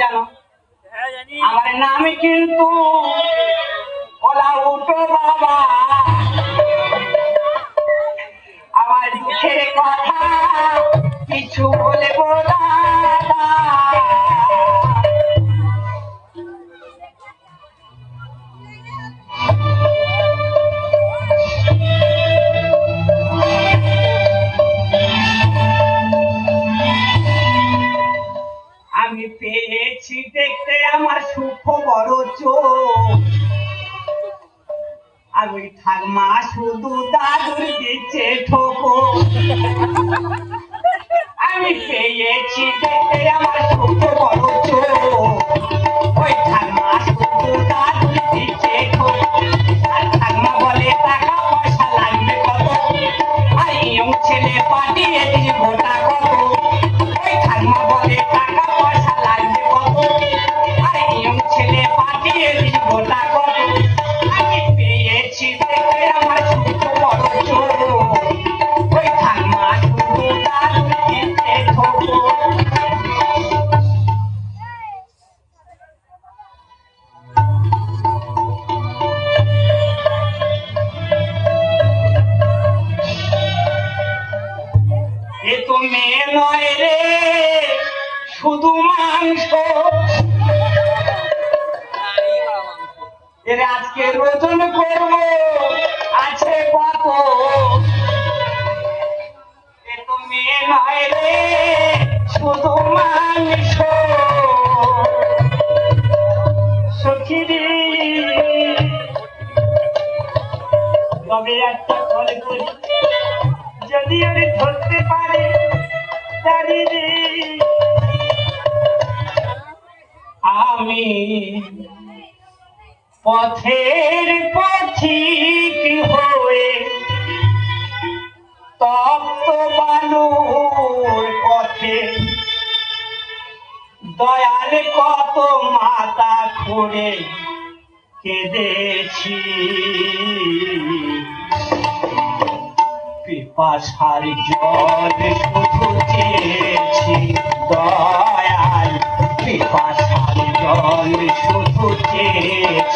জানো? আমার নাম কিন্তু ওলা উঠো বাবা, আমার দুঃখের কথা কিছু বলে বলা। আমি পেয়েছি দেখতে আমার সুখ বড় চোখ, আর ওই ঠাকমা শুধু দাদুর দিচ্ছে ঠোকো। আমি পেয়েছি দেখতে আমার সুখ বড় চোখ, ওই ঠাকমা শুধু দাদুর দিচ্ছে ঠোকো। আর ঠাকমা বলে টাকা পয়সা লাগবে কত, আর ইয়ং ছেলে পাঠিয়ে দিব টাকা কত। ওই ঠাকমা বলে টাকা পয়সা লাগবে কত, আর ইয়ং ছেলে পাঠিয়ে দিব টাকা কত। আমি পেয়েছি দেখতে আমার সুখ বড় চোখ, ওই ঠাকমা শুধু দাদুর দিচ্ছে ঠোকো। এ তো মেয়ে নয় রে শুধু মাংস, এর আজকে ওজন করব আছে কত। এ তো মেয়ে নয় রে শুধু মাংস, সখিরি তবে একটা ফল করি, যদি ওরে ধরতে পারে দাঁড়িয়ে আমি পথের পথিক হয়ে তপ্ত বালুর পথে দয়াল কত মাথা খুঁড়ে কেঁদেছি। পিপাসার জল শুধু চেয়েছি দয়াল, পিপাসার জল শুধু চেয়েছি।